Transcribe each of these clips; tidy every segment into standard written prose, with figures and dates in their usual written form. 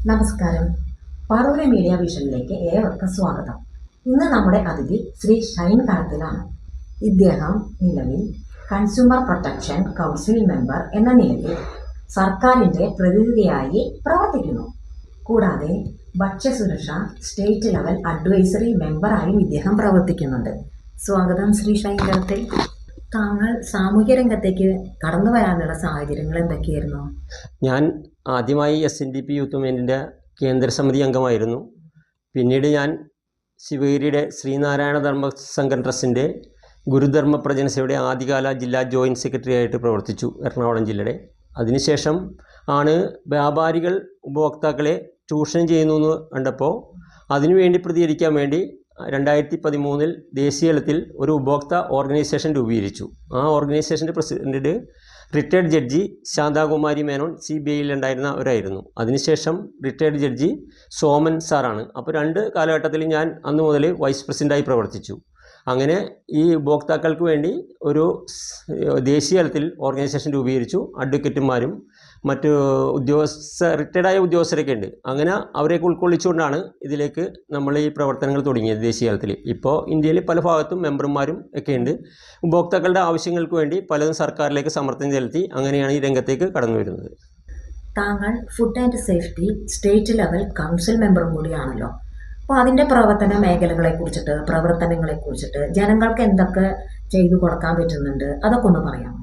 നമസ്കാരം. പാറൂർ മീഡിയ വിഷനിലേക്ക് ഏവർക്കും സ്വാഗതം. ഇന്ന് നമ്മുടെ അതിഥി ശ്രീ ഷൈൻ കളത്തിലാണ്. ഇദ്ദേഹം നിലവിൽ കൺസ്യൂമർ പ്രൊട്ടക്ഷൻ കൗൺസിൽ മെമ്പർ എന്ന നിലയിൽ സർക്കാരിൻ്റെ പ്രതിനിധിയായി പ്രവർത്തിക്കുന്നു. കൂടാതെ ഭക്ഷ്യസുരക്ഷ സ്റ്റേറ്റ് ലെവൽ അഡ്വൈസറി മെമ്പറായും ഇദ്ദേഹം പ്രവർത്തിക്കുന്നുണ്ട്. സ്വാഗതം ശ്രീ ഷൈൻ കളത്തിൽ. താങ്കൾ സാമൂഹ്യ രംഗത്തേക്ക് കടന്നു വരാനുള്ള സാഹചര്യങ്ങൾ എന്തൊക്കെയായിരുന്നു? ഞാൻ ആദ്യമായി SNDP യൂത്ത് മൂവ്മെൻറ്റിൻ്റെ കേന്ദ്രസമിതി അംഗമായിരുന്നു. പിന്നീട് ഞാൻ ശിവഗിരിയുടെ ശ്രീനാരായണ ധർമ്മ സംഘം ട്രസ്റ്റിൻ്റെ ഗുരുധർമ്മ പ്രജനസഭയുടെ ആദ്യകാല ജില്ലാ ജോയിൻറ്റ് സെക്രട്ടറി ആയിട്ട് പ്രവർത്തിച്ചു, എറണാകുളം ജില്ലയുടെ. അതിനുശേഷം ആണ് വ്യാപാരികൾ ഉപഭോക്താക്കളെ ചൂഷണം ചെയ്യുന്നു എന്ന് കണ്ടപ്പോൾ അതിനുവേണ്ടി പ്രതികരിക്കാൻ വേണ്ടി 2013 ദേശീയ തലത്തിൽ ഒരു ഉപഭോക്തൃ ഓർഗനൈസേഷൻ രൂപീകരിച്ചു. ആ ഓർഗനൈസേഷൻ്റെ president retired judge Shanthakumari Menon CBIയിൽ ഉണ്ടായിരുന്നവരായിരുന്നു. അതിനുശേഷം റിട്ടയർഡ് ജഡ്ജി സോമൻ സാറാണ്. അപ്പോൾ 2 കാലഘട്ടത്തിൽ ഞാൻ അന്ന് മുതൽ വൈസ് പ്രസിഡൻ്റായി പ്രവർത്തിച്ചു. അങ്ങനെ ഈ ഉപഭോക്താക്കൾക്ക് വേണ്ടി ഒരു ദേശീയ തലത്തിൽ ഓർഗനൈസേഷൻ രൂപീകരിച്ചു. അഡ്വക്കേറ്റുമാരും മറ്റ് റിട്ടയർഡായ ഉദ്യോഗസ്ഥരൊക്കെ ഉണ്ട്. അങ്ങനെ അവരെയൊക്കെ ഉൾക്കൊള്ളിച്ചുകൊണ്ടാണ് ഇതിലേക്ക് നമ്മൾ ഈ പ്രവർത്തനങ്ങൾ തുടങ്ങിയത് ദേശീയ തലത്തിൽ. ഇപ്പോൾ ഇന്ത്യയിൽ പല ഭാഗത്തും മെമ്പർമാരും ഒക്കെ ഉണ്ട്. ഉപഭോക്താക്കളുടെ ആവശ്യങ്ങൾക്ക് വേണ്ടി പലതും സർക്കാരിലേക്ക് സമ്മർദ്ദം ചെലുത്തി അങ്ങനെയാണ് ഈ രംഗത്തേക്ക് കടന്നു വരുന്നത്. താങ്കൾ food and safety state level council മെമ്പറും കൂടിയാണല്ലോ. അപ്പോൾ അതിൻ്റെ പ്രവർത്തനങ്ങളെക്കുറിച്ചിട്ട് ജനങ്ങൾക്ക് എന്തൊക്കെ ചെയ്തു കൊടുക്കാൻ പറ്റുന്നുണ്ട്, അതൊക്കെ ഒന്ന് പറയാമോ?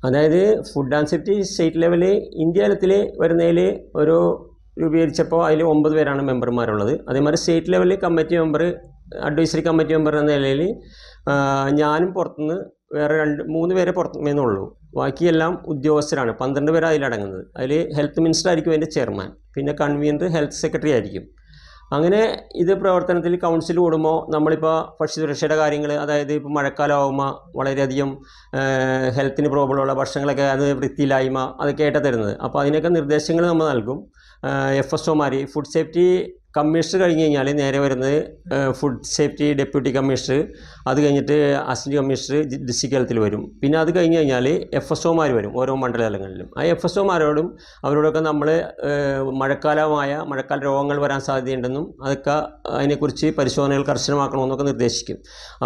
അതായത് ഫുഡ് ആൻഡ് സേഫ്റ്റി സ്റ്റേറ്റ് ലെവലിൽ ഇന്ത്യ തലത്തിൽ വരുന്നതിൽ ഒരു രൂപീകരിച്ചപ്പോൾ അതിൽ 9 പേരാണ് മെമ്പർമാരുള്ളത്. അതേമാതിരി സ്റ്റേറ്റ് ലെവലിൽ committee member, advisory committee member എന്ന നിലയിൽ ഞാനും പുറത്തുനിന്ന് വേറെ 3 പേരെ പുറത്തുനിന്നുള്ളൂ. ബാക്കിയെല്ലാം ഉദ്യോഗസ്ഥരാണ്. 12 പേര് അതിലടങ്ങുന്നത്. അതിൽ ഹെൽത്ത് മിനിസ്റ്റർ ആയിരിക്കും അതിൻ്റെ ചെയർമാൻ, പിന്നെ കൺവീനർ ഹെൽത്ത് സെക്രട്ടറി ആയിരിക്കും. അങ്ങനെ ഇത് പ്രവർത്തനത്തിൽ കൗൺസിൽ കൂടുമ്പോൾ നമ്മളിപ്പോൾ ഭക്ഷ്യസുരക്ഷയുടെ കാര്യങ്ങൾ, അതായത് ഇപ്പോൾ മഴക്കാലമാകുമ്പോൾ വളരെയധികം ഹെൽത്തിന് പ്രോബ്ലമുള്ള ഭക്ഷണങ്ങളൊക്കെ അത് വൃത്തിയില്ലായ്മ അതൊക്കെ ആയിട്ടാണ് തരുന്നത്. അപ്പോൾ അതിനൊക്കെ നിർദ്ദേശങ്ങൾ നമ്മൾ നൽകും. FSOമാർ, ഫുഡ് സേഫ്റ്റി കമ്മീഷണർ കഴിഞ്ഞ് കഴിഞ്ഞാൽ നേരെ വരുന്നത് ഫുഡ് സേഫ്റ്റി ഡെപ്യൂട്ടി കമ്മീഷണർ, അത് കഴിഞ്ഞിട്ട് അസിസ്റ്റന്റ് കമ്മീഷണർ ഡിസ്ട്രിക്ട് തലത്തിൽ വരും. പിന്നെ അത് കഴിഞ്ഞ് കഴിഞ്ഞാൽ FSOമാർ വരും ഓരോ മണ്ഡലങ്ങളിലും. ആ FSOമാരോടും അവരോടൊക്കെ നമ്മൾ മഴക്കാല രോഗങ്ങൾ വരാൻ സാധ്യതയുണ്ടെന്നും അതൊക്കെ അതിനെക്കുറിച്ച് പരിശോധനകൾ കർശനമാക്കണമെന്നൊക്കെ നിർദ്ദേശിക്കും.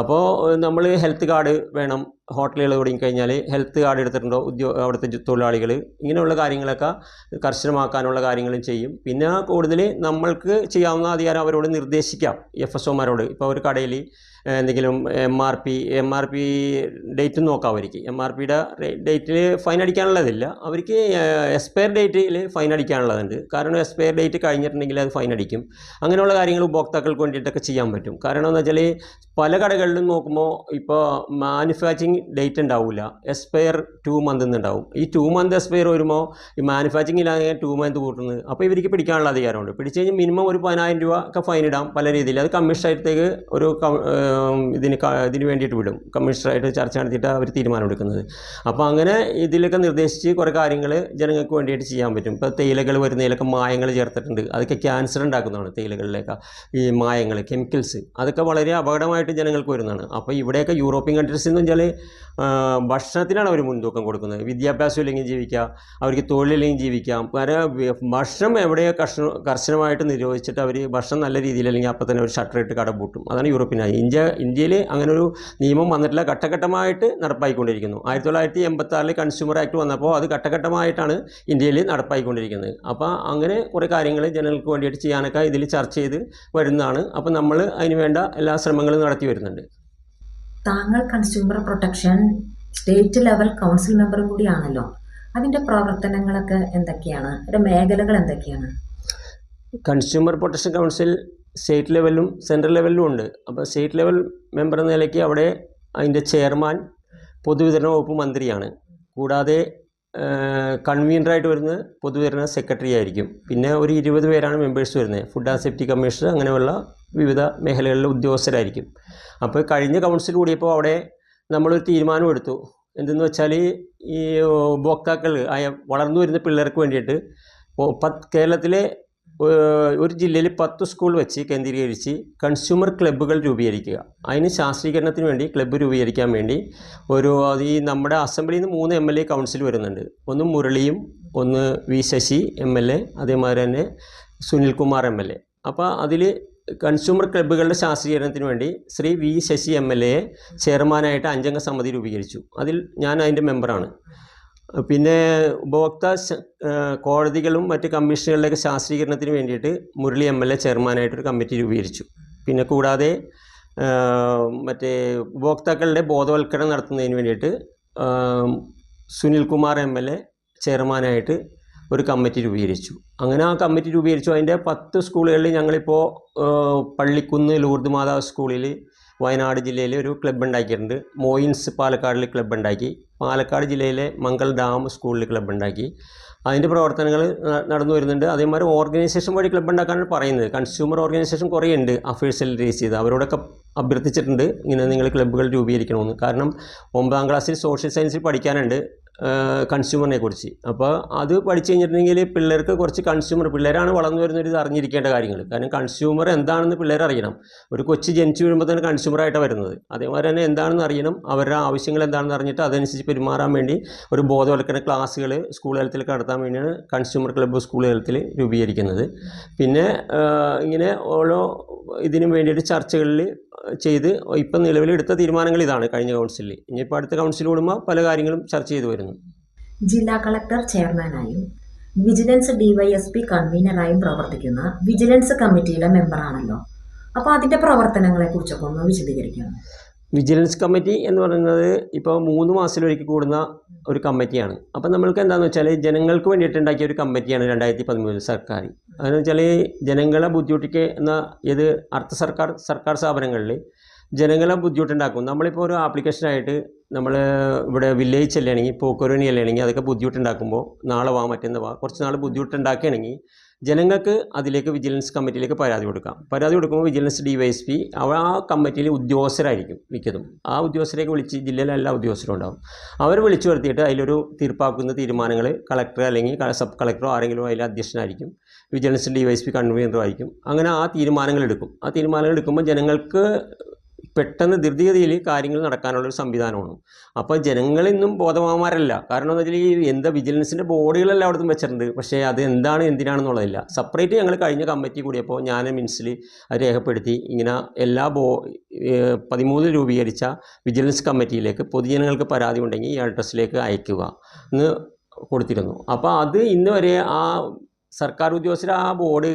അപ്പോൾ നമ്മൾ ഹെൽത്ത് കാർഡ് വേണം. ഹോട്ടലുകൾ തുടങ്ങിക്കഴിഞ്ഞാൽ ഹെൽത്ത് കാർഡ് എടുത്തിട്ടുണ്ടോ അവിടുത്തെ തൊഴിലാളികൾ, ഇങ്ങനെയുള്ള കാര്യങ്ങളൊക്കെ കർശനമാക്കാനുള്ള കാര്യങ്ങളും ചെയ്യും. പിന്നെ കൂടുതൽ നമ്മൾക്ക് ചെയ്യാവുന്ന അധികാരം അവരോട് നിർദ്ദേശിക്കാം, FSOമാരോട്. ഇപ്പോൾ ഒരു കടയിൽ എന്തെങ്കിലും MRP ഡേറ്റ് നോക്കാം. അവർക്ക് MRPയുടെ ഡേറ്റിൽ ഫൈൻ അടിക്കാനുള്ളതില്ല, അവർക്ക് എക്സ്പയർ ഡേറ്റിൽ ഫൈൻ അടിക്കാനുള്ളതുണ്ട്. കാരണം എക്സ്പയർ ഡേറ്റ് കഴിഞ്ഞിട്ടുണ്ടെങ്കിൽ അത് ഫൈൻ അടിക്കും. അങ്ങനെയുള്ള കാര്യങ്ങൾ ഉപഭോക്താക്കൾക്ക് വേണ്ടിയിട്ടൊക്കെ ചെയ്യാൻ പറ്റും. കാരണം എന്ന് വെച്ചാൽ പല കടകളിലും നോക്കുമ്പോൾ ഇപ്പോൾ മാനുഫാക്ചറിങ് ഡേറ്റ് ഉണ്ടാവില്ല, എക്സ്പയർ 2 മന്ത് ഉണ്ടാവും. ഈ 2 മന്ത് എക്സ്പയർ വരുമ്പോൾ ഈ മാനുഫാക്ചറിങ്ങിലാണ് 2 മന്ത് കൂട്ടുന്നത്. അപ്പോൾ ഇവർക്ക് പിടിക്കാനുള്ള അധികാരമുണ്ട്. പിടിച്ചു കഴിഞ്ഞാൽ മിനിമം ഒരു 10,000 രൂപ ഒക്കെ ഫൈൻ ഇടാം പല രീതിയിൽ. അത് കമ്മീഷണറേറ്റത്തേക്ക് ഒരു ഇതിന് വേണ്ടിയിട്ട് വിടും. കമ്മീഷണറായിട്ട് ചർച്ച നടത്തിയിട്ട് അവർ തീരുമാനമെടുക്കുന്നത്. അപ്പോൾ അങ്ങനെ ഇതിലൊക്കെ നിർദ്ദേശിച്ച് കുറേ കാര്യങ്ങൾ ജനങ്ങൾക്ക് വേണ്ടിയിട്ട് ചെയ്യാൻ പറ്റും. ഇപ്പോൾ തേയിലകൾ വരുന്നതിലൊക്കെ മായങ്ങൾ ചേർത്തിട്ടുണ്ട്. അതൊക്കെ ക്യാൻസർ ഉണ്ടാക്കുന്നതാണ്. തേയിലകളിലേക്ക് ഈ മായങ്ങൾ, കെമിക്കൽസ്, അതൊക്കെ വളരെ അപകടമായിട്ട് ജനങ്ങൾക്ക് വരുന്നതാണ്. അപ്പോൾ ഇവിടെയൊക്കെ യൂറോപ്യൻ കൺട്രീസ് എന്ന് വെച്ചാൽ ഭക്ഷണത്തിനാണ് അവർ മുൻതൂക്കം കൊടുക്കുന്നത്. വിദ്യാഭ്യാസം ഇല്ലെങ്കിൽ ജീവിക്കാം, അവർക്ക് തൊഴിലില്ലെങ്കിൽ ജീവിക്കാം. ഭക്ഷണം എവിടെയോ കർശനമായിട്ട് നിരോധിച്ചിട്ട് അവർ ഭക്ഷണം നല്ല രീതിയിൽ അല്ലെങ്കിൽ അപ്പം തന്നെ ഒരു ഷട്ടറിട്ട് കട പൂട്ടും. അതാണ് യൂറോപ്യൻ. ഇന്ത്യയിൽ അങ്ങനെ ഒരു നിയമം വന്നിട്ടില്ല, ഘട്ടഘട്ടമായിട്ട് നടപ്പായിക്കൊണ്ടിരിക്കുന്നു. 1986 കൺസ്യൂമർ ആക്ട് വന്നപ്പോൾ അത് ഘട്ടഘട്ടമായിട്ടാണ് ഇന്ത്യയിൽ നടപ്പായിക്കൊണ്ടിരിക്കുന്നത്. അപ്പോൾ അങ്ങനെ കുറേ കാര്യങ്ങൾ ജനങ്ങൾക്ക് വേണ്ടിയിട്ട് ചെയ്യാനൊക്കെ ഇതിൽ ചർച്ച ചെയ്ത് വരുന്നതാണ്. അപ്പോൾ നമ്മൾ അതിന് വേണ്ട എല്ലാ ശ്രമങ്ങളും നടത്തി വരുന്നുണ്ട്. താങ്കൾ consumer protection state level council മെമ്പറും കൂടിയാണല്ലോ. അതിൻ്റെ പ്രവർത്തനങ്ങളൊക്കെ എന്തൊക്കെയാണ്, അതിൻ്റെ മേഖലകൾ എന്തൊക്കെയാണ്? കൺസ്യൂമർ പ്രൊട്ടക്ഷൻ കൗൺസിൽ സ്റ്റേറ്റ് ലെവലിലും സെൻട്രൽ ലെവലിലും ഉണ്ട്. അപ്പോൾ സ്റ്റേറ്റ് ലെവൽ മെമ്പർ എന്ന നിലയ്ക്ക് അവിടെ അതിൻ്റെ ചെയർമാൻ പൊതുവിതരണ വകുപ്പ് മന്ത്രിയാണ്. കൂടാതെ കൺവീനറായിട്ട് വരുന്നത് പൊതുവിതരണ സെക്രട്ടറി ആയിരിക്കും. പിന്നെ ഒരു 20 പേരാണ് മെമ്പേഴ്സ് വരുന്നത്. ഫുഡ് ആൻഡ് സേഫ്റ്റി കമ്മീഷണർ, അങ്ങനെയുള്ള വിവിധ മേഖലകളിലെ ഉദ്യോഗസ്ഥരായിരിക്കും. അപ്പോൾ കഴിഞ്ഞ കൗൺസിൽ കൂടിയപ്പോൾ അവിടെ നമ്മളൊരു തീരുമാനം എടുത്തു. എന്തെന്ന് വെച്ചാൽ ഈ ഉപഭോക്താക്കൾ വളർന്നു വരുന്ന പിള്ളേർക്ക് വേണ്ടിയിട്ട് കേരളത്തിലെ ഒരു ജില്ലയിൽ 10 സ്കൂൾ വെച്ച് കേന്ദ്രീകരിച്ച് കൺസ്യൂമർ ക്ലബ്ബുകൾ രൂപീകരിക്കുക. അതിന് ശാസ്ത്രീകരണത്തിന് വേണ്ടി ക്ലബ്ബ് രൂപീകരിക്കാൻ വേണ്ടി ഈ നമ്മുടെ അസംബ്ലിയിൽ നിന്ന് 3 MLA കൗൺസിൽ വരുന്നുണ്ട്. ഒന്ന് മുരളിയും, ഒന്ന് വി ശശി MLA, അതേമാതിരി തന്നെ സുനിൽകുമാർ MLA. അപ്പോൾ അതിൽ കൺസ്യൂമർ ക്ലബ്ബുകളുടെ ശാസ്ത്രീകരണത്തിന് വേണ്ടി ശ്രീ വി ശശി MLA ചെയർമാനായിട്ട് 5 അംഗ സമിതി രൂപീകരിച്ചു. അതിൽ ഞാൻ അതിൻ്റെ മെമ്പറാണ്. പിന്നെ ഉപഭോക്തൃ കോടതികളും മറ്റ് കമ്മീഷനുകളുടെയൊക്കെ ശാസ്ത്രീകരണത്തിന് വേണ്ടിയിട്ട് മുരളി MLA ചെയർമാനായിട്ടൊരു കമ്മിറ്റി രൂപീകരിച്ചു. പിന്നെ കൂടാതെ മറ്റേ ഉപഭോക്താക്കളുടെ ബോധവൽക്കരണം നടത്തുന്നതിന് വേണ്ടിയിട്ട് സുനിൽകുമാർ MLA ചെയർമാനായിട്ട് ഒരു കമ്മിറ്റി രൂപീകരിച്ചു. അങ്ങനെ ആ കമ്മിറ്റി രൂപീകരിച്ചു. അതിൻ്റെ 10 സ്കൂളുകളിൽ ഞങ്ങളിപ്പോൾ പള്ളിക്കുന്ന് ലൂർദ് മാതാവ് സ്കൂളിൽ വയനാട് ജില്ലയിൽ ഒരു ക്ലബ്ബ് ഉണ്ടാക്കിയിട്ടുണ്ട്. മോയിൻസ് പാലക്കാടിൽ ക്ലബ്ബ് ഉണ്ടാക്കി. പാലക്കാട് ജില്ലയിലെ മംഗൾ ഡാം സ്കൂളിൽ ക്ലബ്ബ് ഉണ്ടാക്കി. അതിൻ്റെ പ്രവർത്തനങ്ങൾ നടന്നു വരുന്നുണ്ട്. അതേമാതിരി ഓർഗനൈസേഷൻ വഴി ക്ലബ്ബ് ഉണ്ടാക്കാനാണ് പറയുന്നത്. കൺസ്യൂമർ ഓർഗനൈസേഷൻ കുറേ ഉണ്ട് അഫയേഴ്സിൽ രജിസ്റ്റർ ചെയ്ത്. അവരോടൊക്കെ അഭ്യർത്ഥിച്ചിട്ടുണ്ട് ഇങ്ങനെ നിങ്ങൾ ക്ലബ്ബുകൾ രൂപീകരിക്കണമെന്ന്. കാരണം 9ാം ക്ലാസ്സിൽ സോഷ്യൽ സയൻസിൽ പഠിക്കാനുണ്ട് കൺസ്യൂമറിനെ കുറിച്ച്. അപ്പോൾ അത് പഠിച്ചു കഴിഞ്ഞിട്ടുണ്ടെങ്കിൽ പിള്ളേർക്ക് കുറച്ച് പിള്ളേരാണ് വളർന്നു വരുന്നവർ ഇത് അറിഞ്ഞിരിക്കേണ്ട കാര്യങ്ങൾ. കാരണം കൺസ്യൂമർ എന്താണെന്ന് പിള്ളേർ അറിയണം. ഒരു കൊച്ചു ജനിച്ചു വീഴുമ്പോൾ തന്നെ കൺസ്യൂമറായിട്ടാണ് വരുന്നത്. അതേമാതിരി തന്നെ എന്താണെന്ന് അറിയണം, അവരുടെ ആവശ്യങ്ങൾ എന്താണെന്ന് അറിഞ്ഞിട്ട് അതനുസരിച്ച് പെരുമാറാൻ വേണ്ടി ഒരു ബോധവൽക്കരണ ക്ലാസ്സുകൾ സ്കൂൾ തലത്തിൽ നടത്താൻ വേണ്ടിയാണ് കൺസ്യൂമർ ക്ലബ്ബ് സ്കൂൾ തലത്തിൽ രൂപീകരിക്കുന്നത്. പിന്നെ ഇങ്ങനെ ഓരോ ഇതിനും വേണ്ടിയിട്ട് ചർച്ചകളിൽ ചെയ്ത് ഇപ്പം നിലവിലെടുത്ത തീരുമാനങ്ങൾ ഇതാണ് കഴിഞ്ഞ കൗൺസിലിൽ. ഇനിയിപ്പോൾ അടുത്ത കൗൺസിൽ കൂടുമ്പോൾ പല കാര്യങ്ങളും ചർച്ച ചെയ്തു വരുന്നു. ജില്ലാ കളക്ടർ ചെയർമാനായും വിജിലൻസ് DYSP കൺവീനറായും പ്രവർത്തിക്കുന്ന വിജിലൻസ് കമ്മിറ്റിയിലെ മെമ്പറാണല്ലോ. അപ്പോൾ അതിൻ്റെ പ്രവർത്തനങ്ങളെക്കുറിച്ചൊക്കെ ഒന്ന് വിശദീകരിക്കണം. വിജിലൻസ് കമ്മിറ്റി എന്ന് പറയുന്നത് ഇപ്പോൾ 3 മാസത്തിലൊരിക്കൽ കൂടുന്ന ഒരു കമ്മിറ്റിയാണ്. അപ്പം നമ്മൾക്ക് എന്താണെന്ന് വെച്ചാൽ ജനങ്ങൾക്ക് വേണ്ടിയിട്ട് ഉണ്ടാക്കിയ ഒരു കമ്മിറ്റിയാണ് 2013 സർക്കാർ. അതെന്ന് വെച്ചാൽ ജനങ്ങളെ ബുദ്ധിമുട്ടിക്കുന്ന ഏത് സർക്കാർ സ്ഥാപനങ്ങളിൽ ജനങ്ങളെ ബുദ്ധിമുട്ടുണ്ടാക്കും. നമ്മളിപ്പോൾ ഒരു ആപ്ലിക്കേഷനായിട്ട് നമ്മൾ ഇവിടെ വില്ലേജ് ചെല്ലുകയാണെങ്കിൽ പോക്കുവരവണി ചെല്ലുകയാണെങ്കിൽ അതൊക്കെ ബുദ്ധിമുട്ടുണ്ടാക്കുമ്പോൾ നാളെ മറ്റന്ന് കുറച്ച് നാൾ ബുദ്ധിമുട്ടുണ്ടാക്കുകയാണെങ്കിൽ ജനങ്ങൾക്ക് അതിലേക്ക് വിജിലൻസ് കമ്മിറ്റിയിലേക്ക് പരാതി കൊടുക്കാം. പരാതി കൊടുക്കുമ്പോൾ വിജിലൻസ് DYSP ആ കമ്മിറ്റിയിൽ ഉദ്യോഗസ്ഥരായിരിക്കും മിക്കതും. ആ ഉദ്യോഗസ്ഥരെയൊക്കെ വിളിച്ച് ജില്ലയിലെ എല്ലാ ഉദ്യോഗസ്ഥരും ഉണ്ടാകും. അവർ വിളിച്ചു വരുത്തിയിട്ട് അതിലൊരു തീർപ്പാക്കുന്ന തീരുമാനങ്ങൾ കളക്ടർ അല്ലെങ്കിൽ സബ് കളക്ടറോ ആരെങ്കിലും അതിൽ അധ്യക്ഷനായിരിക്കും. വിജിലൻസ് DYSP കൺവീനറും ആയിരിക്കും. അങ്ങനെ ആ തീരുമാനങ്ങൾ എടുക്കും. ആ തീരുമാനങ്ങൾ എടുക്കുമ്പോൾ ജനങ്ങൾക്ക് പെട്ടെന്ന് ധൃതിഗതിയിൽ കാര്യങ്ങൾ നടക്കാനുള്ളൊരു സംവിധാനമാണ്. അപ്പോൾ ജനങ്ങളിന്നും ബോധവാന്മാരല്ല. കാരണം എന്ന് വെച്ചാൽ എന്താ വിജിലൻസിൻ്റെ ബോർഡുകളെല്ലാം അവിടെ നിന്ന് വെച്ചിട്ടുണ്ട്. പക്ഷേ അത് എന്തിനാണെന്നുള്ളതില്ല. സെപ്പറേറ്റ് ഞങ്ങൾ കഴിഞ്ഞ കമ്മിറ്റി കൂടിയപ്പോൾ ഞാൻ മിനിറ്റ്സിൽ അത് രേഖപ്പെടുത്തി ഇങ്ങനെ എല്ലാ 13 രൂപീകരിച്ച വിജിലൻസ് കമ്മിറ്റിയിലേക്ക് പൊതുജനങ്ങൾക്ക് പരാതി ഉണ്ടെങ്കിൽ ഈ അഡ്രസ്സിലേക്ക് അയക്കുക എന്ന് കൊടുത്തിരുന്നു. അപ്പോൾ അത് ഇന്ന് വരെ ആ സർക്കാർ ഉദ്യോഗസ്ഥർ ആ ബോർഡ്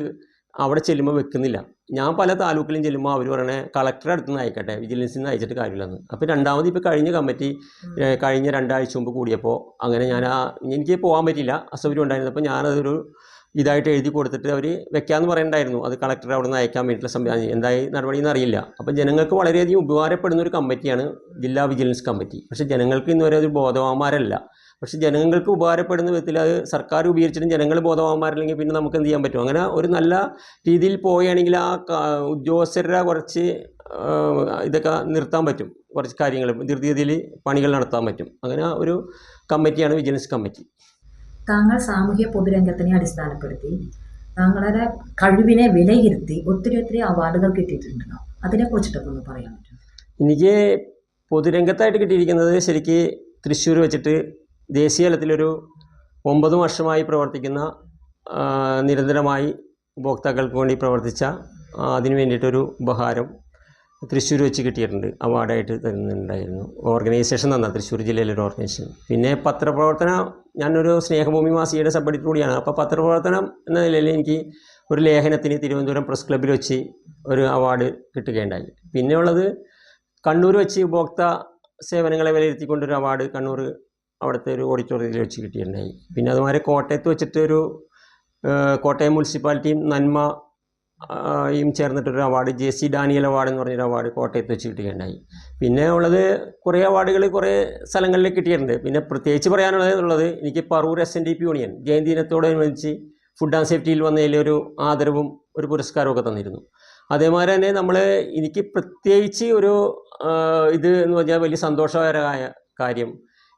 അവിടെ ചെല്ലുമ്പോൾ വെക്കുന്നില്ല. ഞാൻ പല താലൂക്കിലും ചെല്ലുമ്പോൾ അവർ പറയണേ കളക്ടറുടെ അടുത്ത് നിന്ന് അയക്കട്ടെ, വിജിലൻസിൽ നിന്ന് അയച്ചിട്ട് കാര്യമില്ലെന്ന്. അപ്പോൾ രണ്ടാമത് ഇപ്പോൾ കഴിഞ്ഞ കമ്മിറ്റി കഴിഞ്ഞ 2 ആഴ്ച മുമ്പ് കൂടിയപ്പോൾ അങ്ങനെ എനിക്ക് പോകാൻ പറ്റില്ല, അസൗകര്യം ഉണ്ടായിരുന്നു. അപ്പോൾ ഞാനതൊരു ഇതായിട്ട് എഴുതി കൊടുത്തിട്ട് അവർ വെക്കാമെന്ന് പറയണ്ടായിരുന്നു. അത് കളക്ടറെ അവിടെ നിന്ന് അയക്കാൻ വേണ്ടിയിട്ടുള്ള സംവിധാനം എന്തായി നടപടിയെന്ന് അറിയില്ല. അപ്പോൾ ജനങ്ങൾക്ക് വളരെയധികം ഉപകാരപ്പെടുന്ന ഒരു കമ്മിറ്റിയാണ് ജില്ലാ വിജിലൻസ് കമ്മിറ്റി. പക്ഷേ ജനങ്ങൾക്ക് ഇന്നുവരെ ഒരു ബോധവാന്മാരല്ല. പക്ഷേ ജനങ്ങൾക്ക് ഉപകാരപ്പെടുന്ന വിധത്തിൽ അത് സർക്കാർ ഉപയോഗിച്ചിട്ടും ജനങ്ങൾ ബോധവാന്മാരില്ലെങ്കിൽ പിന്നെ നമുക്ക് എന്ത് ചെയ്യാൻ പറ്റും? അങ്ങനെ ഒരു നല്ല രീതിയിൽ പോവുകയാണെങ്കിൽ ആ ഉദ്യോഗസ്ഥരുടെ കുറച്ച് ഇതൊക്കെ നിർത്താൻ പറ്റും. കുറച്ച് കാര്യങ്ങൾ ധൃതിഗതിയിൽ പണികൾ നടത്താൻ പറ്റും. അങ്ങനെ ഒരു കമ്മിറ്റിയാണ് വിജിലൻസ് കമ്മിറ്റി. താങ്കൾ സാമൂഹ്യ പൊതുരംഗത്തിനെ അടിസ്ഥാനപ്പെടുത്തി താങ്കളുടെ കഴിവിനെ വിലയിരുത്തി ഒത്തിരി അവാർഡുകൾ കിട്ടിയിട്ടുണ്ടല്ലോ. അതിനെക്കുറിച്ചിട്ടൊക്കെ ഒന്ന് പറയാൻ പറ്റും? എനിക്ക് പൊതുരംഗത്തായിട്ട് കിട്ടിയിരിക്കുന്നത് ശരിക്ക് തൃശ്ശൂർ വെച്ചിട്ട് ദേശീയ തലത്തിലൊരു 9 വർഷമായി പ്രവർത്തിക്കുന്ന നിരന്തരമായി ഉപഭോക്താക്കൾക്ക് വേണ്ടി പ്രവർത്തിച്ച അതിന് വേണ്ടിയിട്ടൊരു ഉപഹാരം തൃശ്ശൂർ വെച്ച് കിട്ടിയിട്ടുണ്ട്. അവാർഡായിട്ട് തരുന്നുണ്ടായിരുന്നു. ഓർഗനൈസേഷൻ തന്ന തൃശ്ശൂർ ജില്ലയിലൊരു ഓർഗനൈസേഷൻ. പിന്നെ പത്രപ്രവർത്തനം, ഞാനൊരു സ്നേഹഭൂമി മാസികയുടെ സബ് എഡിറ്റർ കൂടിയാണ്. അപ്പോൾ പത്രപ്രവർത്തനം എന്ന നിലയിൽ എനിക്ക് ഒരു ലേഖനത്തിന് തിരുവനന്തപുരം പ്രസ് ക്ലബ്ബിൽ വെച്ച് ഒരു അവാർഡ് കിട്ടുകയുണ്ടായി. പിന്നെയുള്ളത് കണ്ണൂർ വെച്ച് ഉപഭോക്തൃ സേവനങ്ങളെ വിലയിരുത്തിക്കൊണ്ടൊരു അവാർഡ് കണ്ണൂർ അവിടുത്തെ ഒരു ഓഡിറ്റോറിയത്തിൽ വെച്ച് കിട്ടിയിട്ടുണ്ടായി. പിന്നെ അതുമാതിരി കോട്ടയത്ത് വെച്ചിട്ടൊരു കോട്ടയം മുനിസിപ്പാലിറ്റിയും നന്മയും ചേർന്നിട്ടൊരു അവാർഡ് JC ഡാനിയൽ അവാർഡ് എന്ന് പറഞ്ഞൊരു അവാർഡ് കോട്ടയത്ത് വെച്ച് കിട്ടുകയുണ്ടായി. പിന്നെ ഉള്ളത് കുറേ അവാർഡുകൾ കുറേ സ്ഥലങ്ങളിൽ കിട്ടിയിട്ടുണ്ട്. പിന്നെ പ്രത്യേകിച്ച് പറയാനുള്ളത് എനിക്ക് പറവൂർ SNDP യൂണിയൻ ജയന്തി ദിനത്തോടനുബന്ധിച്ച് ഫുഡ് ആൻഡ് സേഫ്റ്റിയിൽ വന്നതിലൊരു ആദരവും ഒരു പുരസ്കാരമൊക്കെ തന്നിരുന്നു. അതേമാതിരി തന്നെ എനിക്ക് പ്രത്യേകിച്ച് ഒരു ഇത് എന്ന് പറഞ്ഞാൽ വലിയ സന്തോഷകരമായ കാര്യം,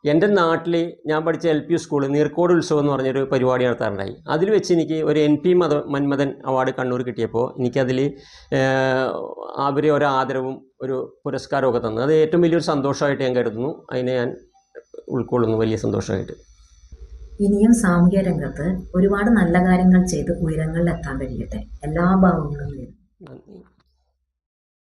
എൻ്റെ നാട്ടിൽ ഞാൻ പഠിച്ച LP സ്കൂൾ നീർക്കോട് ഉത്സവം എന്ന് പറഞ്ഞൊരു പരിപാടി നടത്താറുണ്ടായി. അതിൽ വെച്ച് എനിക്ക് ഒരു NP മന്മഥൻ അവാർഡ് കണ്ണൂർ കിട്ടിയപ്പോൾ എനിക്കതിൽ അവർ ഒരു ആദരവും ഒരു പുരസ്കാരമൊക്കെ തന്നു. അത് ഏറ്റവും വലിയൊരു സന്തോഷമായിട്ട് ഞാൻ കരുതുന്നു. അതിനെ ഞാൻ ഉൾക്കൊള്ളുന്നു വലിയ സന്തോഷമായിട്ട്. ഇനിയും സാമൂഹ്യ രംഗത്ത് ഒരുപാട് നല്ല കാര്യങ്ങൾ ചെയ്ത് ഉയരങ്ങളിലെത്താൻ കഴിയട്ടെ. എല്ലാ ഭാവങ്ങളും നേരുന്നു.